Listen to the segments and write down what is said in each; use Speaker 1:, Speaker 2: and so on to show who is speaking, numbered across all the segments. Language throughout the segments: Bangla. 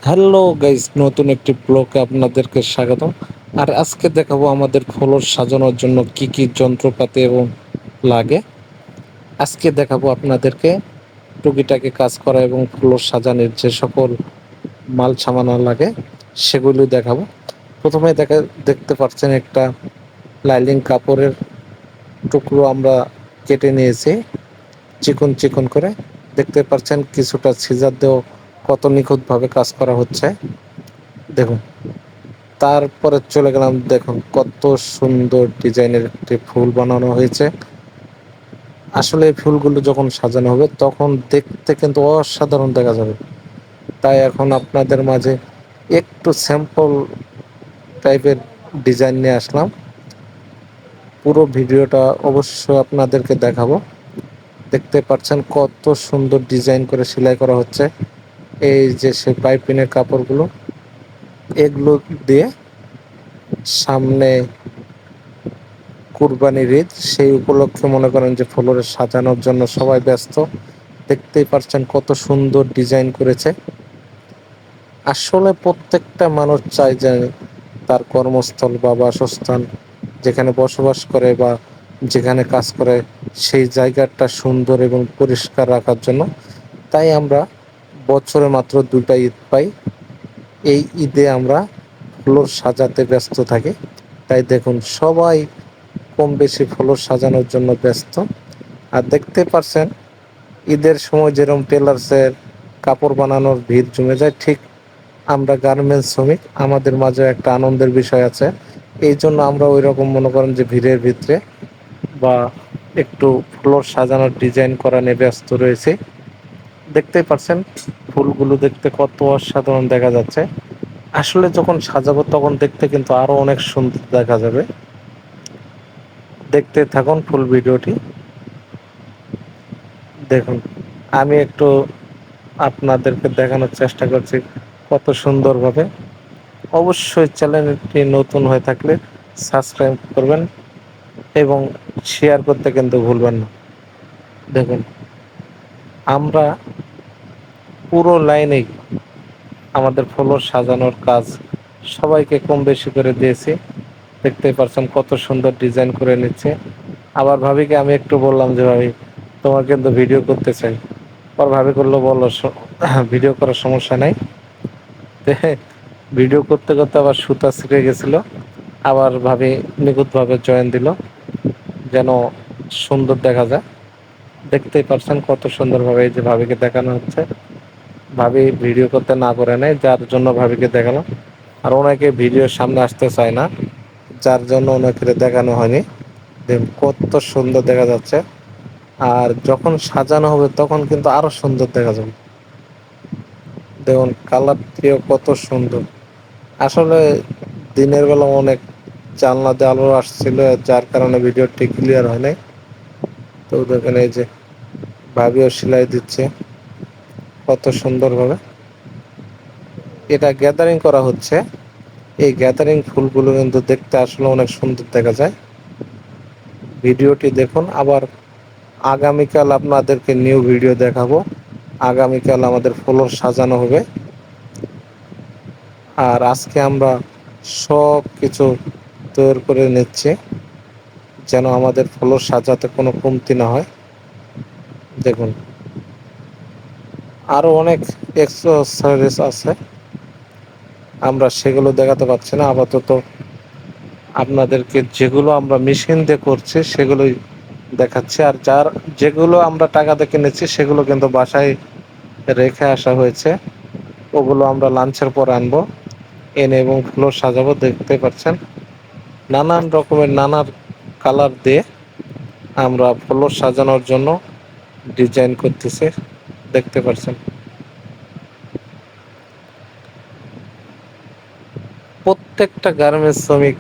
Speaker 1: হ্যালো গাইস, নতুন একটি ব্লগে আপনাদেরকে স্বাগতম। আর আজকে দেখাবো আমাদের ফ্লোর সাজানোর জন্য কি কি যন্ত্রপাতি এবং লাগে। আজকে দেখাবো আপনাদেরকে টুকিটাকি কাজ করা এবং ফ্লোর সাজানোর যে সকল মাল সামানা লাগে সেগুলো দেখাবো। প্রথমে দেখতে পাচ্ছেন একটা লাইলিং কাপড়ের টুকরো আমরা কেটে নিয়েছি চিকন চিকন করে। দেখতে পাচ্ছেন কিছুটা সিজার দিয়েও কত নিখুঁতভাবে কাজ করা হচ্ছে, দেখুন। তারপরে চলে গেলাম, দেখুন কত সুন্দর ডিজাইনের একটি ফুল বানানো হয়েছে। আসলে এই ফুলগুলো যখন সাজানো হবে তখন দেখতে কিন্তু অসাধারণ দেখা যাবে। তাই এখন আপনাদের মাঝে একটু স্যাম্পল টাইপের ডিজাইন নিয়ে আসলাম। পুরো ভিডিওটা অবশ্যই আপনাদেরকে দেখাবো। দেখতে পাচ্ছেন কত সুন্দর ডিজাইন করে সেলাই করা হচ্ছে। এই যে সে পাইপিনের কাপড়গুলো, এগুলো দিয়ে সামনে কুরবানির ঈদ, সেই উপলক্ষে মনে করেন যে ফ্লোরে সাজানোর জন্য সবাই ব্যস্ত। দেখতেই পাচ্ছেন কত সুন্দর ডিজাইন করেছে। আসলে প্রত্যেকটা মানুষ চায় যে তার কর্মস্থল বা বাসস্থান, যেখানে বসবাস করে বা যেখানে কাজ করে, সেই জায়গাটা সুন্দর এবং পরিষ্কার রাখার জন্য। তাই আমরা বছরে মাত্র দুটা ঈদ পাই। এই ঈদে আমরা ফ্লোর সাজাতে ব্যস্ত থাকি। তাই দেখুন সবাই কম বেশি ফ্লোর সাজানোর জন্য ব্যস্ত। আর দেখতে পারছেন ঈদের সময় যেরকম টেলার্সের কাপড় বানানোর ভিড় জমে যায়, ঠিক আমরা গার্মেন্টস শ্রমিক, আমাদের মাঝে একটা আনন্দের বিষয় আছে। এই জন্য আমরা ওই রকম মনে করেন যে ভিড়ের ভিতরে বা একটু ফ্লোর সাজানোর ডিজাইন করা নিয়ে ব্যস্ত রয়েছে। দেখতেই পাচ্ছেন ফুলগুলো দেখতে কত অসাধারণ দেখা যাচ্ছে। আসলে যখন সাজাবো তখন দেখতে কিন্তু আরো অনেক সুন্দর দেখা যাবে। দেখতে থাকুন ফুল ভিডিওটি। দেখুন আমি একটু আপনাদেরকে দেখানোর চেষ্টা করছি কত সুন্দরভাবে। অবশ্যই চ্যানেলটি নতুন হয়ে থাকলে সাবস্ক্রাইব করবেন এবং শেয়ার করতে কিন্তু ভুলবেন না। দেখুন আমরা পুরো লাইনেই আমাদের ফ্লোর সাজানোর কাজ সবাইকে কম বেশি করে দিয়েছি। দেখতেই পাচ্ছেন কত সুন্দর ডিজাইন করে নিচ্ছে। আবার ভাবিকে আমি একটু বললাম যে ভাবি, তোমার কিন্তু ভিডিও করতে চাই। পর ভাবি করলো, বললো ভিডিও করার সমস্যা নাই। ভিডিও করতে করতে আবার সুতা ছিঁড়ে গেছিল, আবার ভাবি নিখুঁতভাবে জয়েন দিল যেন সুন্দর দেখা যায়। দেখতেই পাচ্ছেন কত সুন্দরভাবে এই যে ভাবিকে দেখানো হচ্ছে। ভাবি ভিডিও করতে না করে নেয়, যার জন্য ভাবিকে দেখালাম। আর ওনাকে ভিডিওর সামনে আসতে চায় না, যার জন্য ওনাকে দেখানো হয়নি। দেখুন কত সুন্দর দেখা যাচ্ছে। আর যখন সাজানো হবে তখন কিন্তু আরো সুন্দর দেখা যাবে। দেখুন কালারটিও কত সুন্দর। আসলে দিনের বেলা অনেক জানলা দিয়ে আলো আসছিল, যার কারণে ভিডিওটি ক্লিয়ার হয় নাই। তো দেখেন এই যে ভাবিও সেলাই দিচ্ছে কত সুন্দরভাবে। এটা গ্যাদারিং করা হচ্ছে। এই গ্যাদারিং ফুলগুলো কিন্তু দেখতে আসলে অনেক সুন্দর দেখা যায়। ভিডিওটি দেখুন। আবার আগামীকাল আপনাদেরকে নিউ ভিডিও দেখাবো। আগামীকাল আমাদের ফ্লোর সাজানো হবে। আর আজকে আমরা সব কিছু তৈরি করে নিচ্ছি যেন আমাদের ফ্লোর সাজাতে কোনো কমতি না হয়। দেখুন আরো অনেক এক্সেসরিজ আছে, আমরা সেগুলো দেখাতে পারছি না আপাতত। আপনাদেরকে যেগুলো আমরা মেশিন দিয়ে করছি সেগুলোই দেখাচ্ছি। আর যেগুলো আমরা টাকা দিয়ে কিনেছি সেগুলো কিন্তু বাসায় রেখে আসা হয়েছে। ওগুলো আমরা লাঞ্চের পর আনবো, এনে এবং ফ্লোর সাজাবো। দেখতে পাচ্ছেন নানান রকমের নানান কালার দিয়ে আমরা ফ্লোর সাজানোর জন্য ডিজাইন করতেছি। দেখতে পাচ্ছেন প্রত্যেকটা গার্মেন্টস শ্রমিক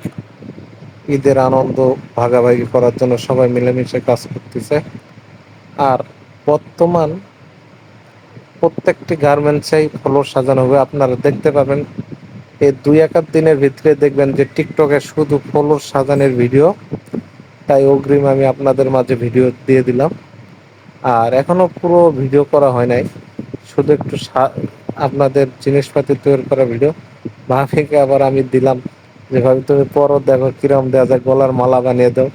Speaker 1: ঈদের আনন্দ ভাগাভাগি করার জন্য সবাই মিলেমিশে কাজ করতেছে। আর বর্তমান প্রত্যেকটি গার্মেন্টসেই ফ্লোর সাজানো হবে। আপনারা দেখতে পাবেন এই দুই এক দিনের ভিতরে দেখবেন যে টিকটকে শুধু ফ্লোর সাজানোর ভিডিও। তাই অগ্রিম আমি আপনাদের মাঝে ভিডিও দিয়ে দিলাম। আর এখনো পুরো ভিডিও করা হয় নাই, শুধু একটু আপনাদের জিনিসপাতি তৈরি করা ভিডিও। ভাবিকে আবার আমি দিলাম যে ভাবি তুমি পরও দেখো কিরম দেওয়া যায়, গলার মালা বানিয়ে দাও।